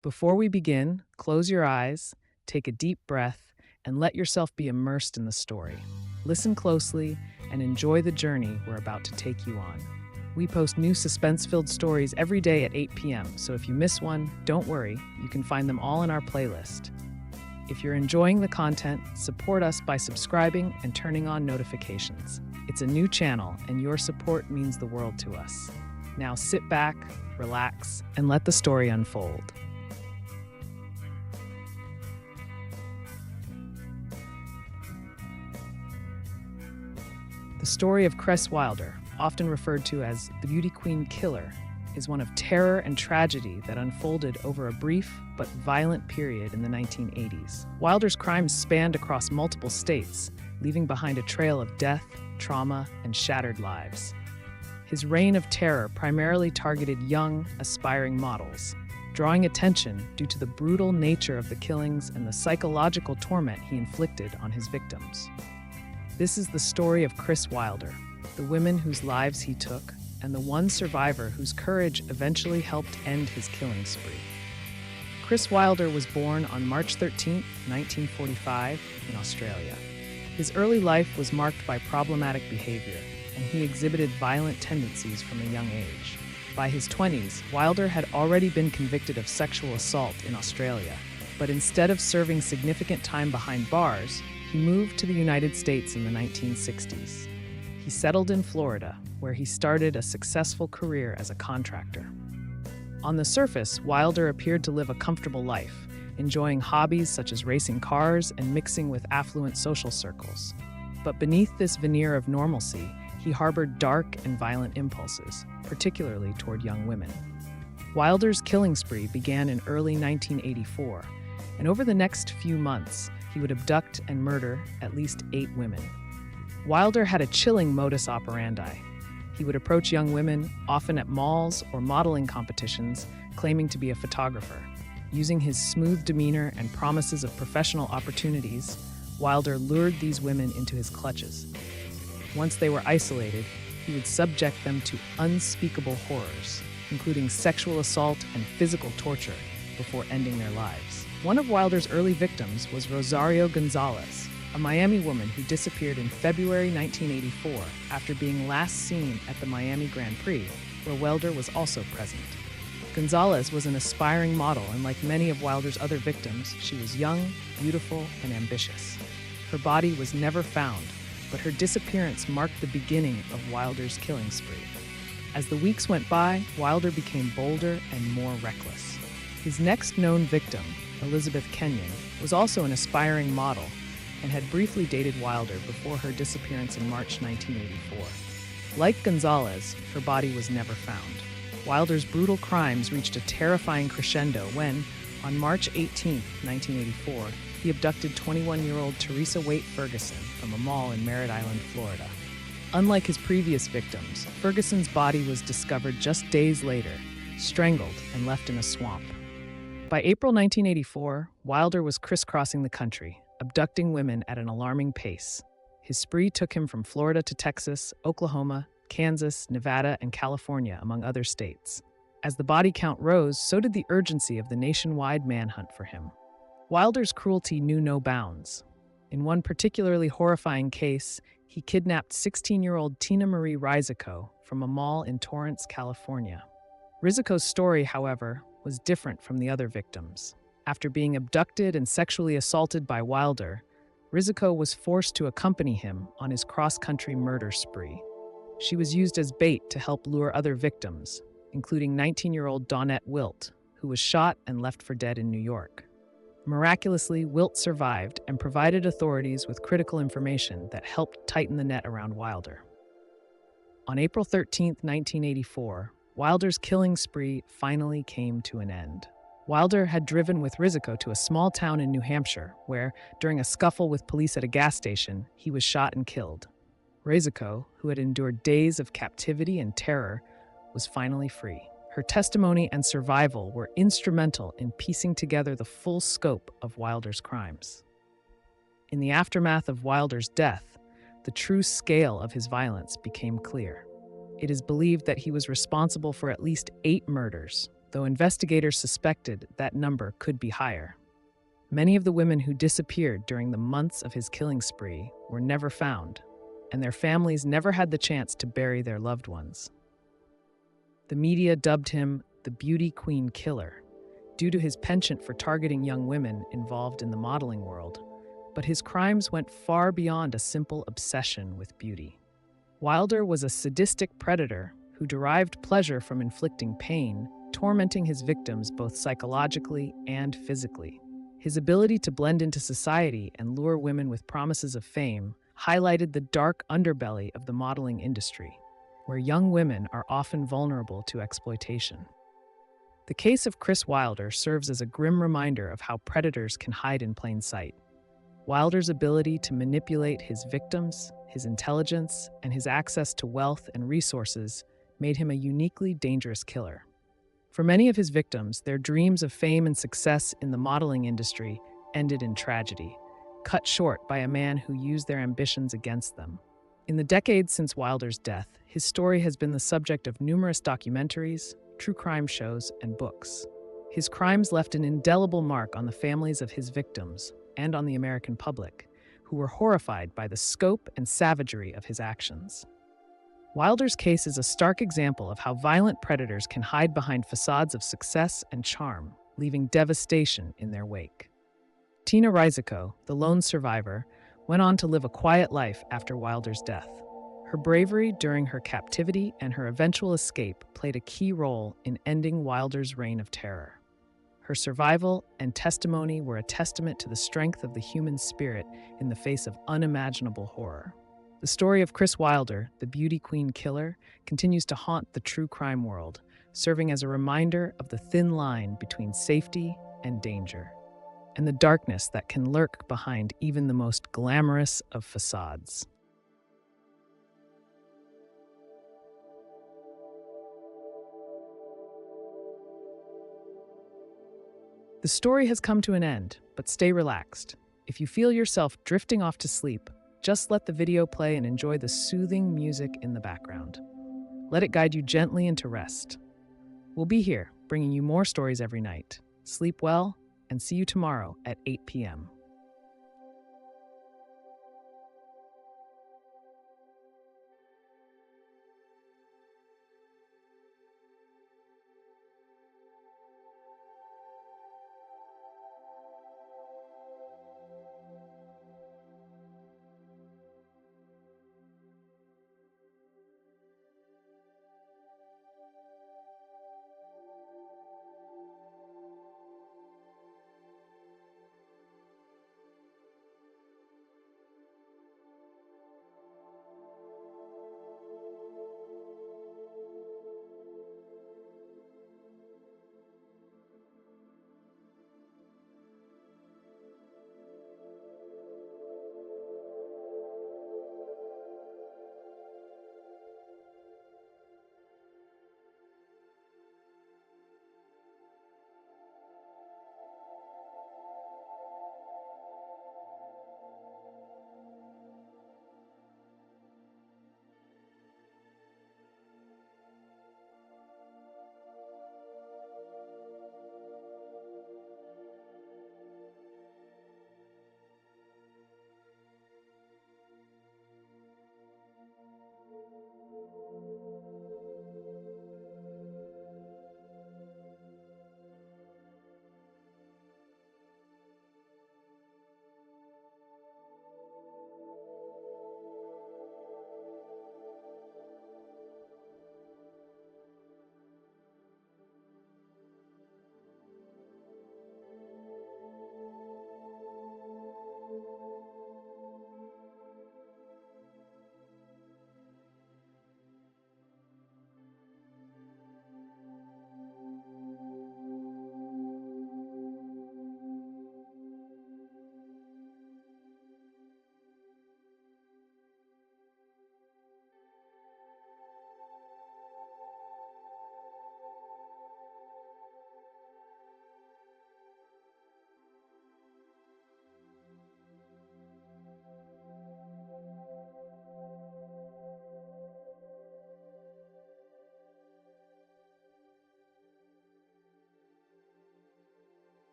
Before we begin, close your eyes, take a deep breath, and let yourself be immersed in the story. Listen closely and enjoy the journey we're about to take you on. We post new suspense filled stories every day at 8 p.m., so if you miss one, don't worry, you can find them all in our playlist. If you're enjoying the content, support us by subscribing and turning on notifications. It's a new channel, and your support means the world to us. Now sit back, relax, and let the story unfold. The story of Cress Wilder, often referred to as the Beauty Queen Killer, is one of terror and tragedy that unfolded over a brief but violent period in the 1980s. Wilder's crimes spanned across multiple states, leaving behind a trail of death, trauma, and shattered lives. His reign of terror primarily targeted young, aspiring models, drawing attention due to the brutal nature of the killings and the psychological torment he inflicted on his victims. This is the story of Cress Wilder, the women whose lives he took, and the one survivor whose courage eventually helped end his killing spree. Cress Wilder was born on March 13, 1945, in Australia. His early life was marked by problematic behavior, and he exhibited violent tendencies from a young age. By his 20s, Wilder had already been convicted of sexual assault in Australia, but instead of serving significant time behind bars, he moved to the United States in the 1960s. He settled in Florida, where he started a successful career as a contractor. On the surface, Wilder appeared to live a comfortable life, enjoying hobbies such as racing cars and mixing with affluent social circles. But beneath this veneer of normalcy, he harbored dark and violent impulses, particularly toward young women. Wilder's killing spree began in early 1984, and over the next few months, he would abduct and murder at least 8 women. Wilder had a chilling modus operandi. He would approach young women, often at malls or modeling competitions, claiming to be a photographer. Using his smooth demeanor and promises of professional opportunities, Wilder lured these women into his clutches. Once they were isolated, he would subject them to unspeakable horrors, including sexual assault and physical torture, before ending their lives. One of Wilder's early victims was Rosario Gonzalez, a Miami woman who disappeared in February 1984 after being last seen at the Miami Grand Prix, where Wilder was also present. Gonzalez was an aspiring model, and like many of Wilder's other victims, she was young, beautiful, and ambitious. Her body was never found, but her disappearance marked the beginning of Wilder's killing spree. As the weeks went by, Wilder became bolder and more reckless. His next known victim, Elizabeth Kenyon, was also an aspiring model and had briefly dated Wilder before her disappearance in March 1984. Like Gonzalez, her body was never found. Wilder's brutal crimes reached a terrifying crescendo when, on March 18, 1984, he abducted 21-year-old Teresa Waite Ferguson from a mall in Merritt Island, Florida. Unlike his previous victims, Ferguson's body was discovered just days later, strangled and left in a swamp. By April 1984, Wilder was crisscrossing the country, abducting women at an alarming pace. His spree took him from Florida to Texas, Oklahoma, Kansas, Nevada, and California, among other states. As the body count rose, so did the urgency of the nationwide manhunt for him. Wilder's cruelty knew no bounds. In one particularly horrifying case, he kidnapped 16-year-old Tina Marie Rizico from a mall in Torrance, California. Rizico's story, however, was different from the other victims. After being abducted and sexually assaulted by Wilder, Rizico was forced to accompany him on his cross-country murder spree. She was used as bait to help lure other victims, including 19-year-old Dawnette Wilt, who was shot and left for dead in New York. Miraculously, Wilt survived and provided authorities with critical information that helped tighten the net around Wilder. On April 13, 1984, Wilder's killing spree finally came to an end. Wilder had driven with Rizico to a small town in New Hampshire, where, during a scuffle with police at a gas station, he was shot and killed. Rizico, who had endured days of captivity and terror, was finally free. Her testimony and survival were instrumental in piecing together the full scope of Wilder's crimes. In the aftermath of Wilder's death, the true scale of his violence became clear. It is believed that he was responsible for at least 8 murders, though investigators suspected that number could be higher. Many of the women who disappeared during the months of his killing spree were never found, and their families never had the chance to bury their loved ones. The media dubbed him the Beauty Queen Killer due to his penchant for targeting young women involved in the modeling world, but his crimes went far beyond a simple obsession with beauty. Wilder was a sadistic predator who derived pleasure from inflicting pain, tormenting his victims both psychologically and physically. His ability to blend into society and lure women with promises of fame highlighted the dark underbelly of the modeling industry, where young women are often vulnerable to exploitation. The case of Chris Wilder serves as a grim reminder of how predators can hide in plain sight. Wilder's ability to manipulate his victims, his intelligence, and his access to wealth and resources made him a uniquely dangerous killer. For many of his victims, their dreams of fame and success in the modeling industry ended in tragedy, cut short by a man who used their ambitions against them. In the decades since Wilder's death, his story has been the subject of numerous documentaries, true crime shows, and books. His crimes left an indelible mark on the families of his victims and on the American public, who were horrified by the scope and savagery of his actions. Wilder's case is a stark example of how violent predators can hide behind facades of success and charm, leaving devastation in their wake. Tina Risico, the lone survivor, went on to live a quiet life after Wilder's death. Her bravery during her captivity and her eventual escape played a key role in ending Wilder's reign of terror. Her survival and testimony were a testament to the strength of the human spirit in the face of unimaginable horror. The story of Chris Wilder, the Beauty Queen Killer, continues to haunt the true crime world, serving as a reminder of the thin line between safety and danger, and the darkness that can lurk behind even the most glamorous of facades. The story has come to an end, but stay relaxed. If you feel yourself drifting off to sleep, just let the video play and enjoy the soothing music in the background. Let it guide you gently into rest. We'll be here, bringing you more stories every night. Sleep well, and see you tomorrow at 8 p.m.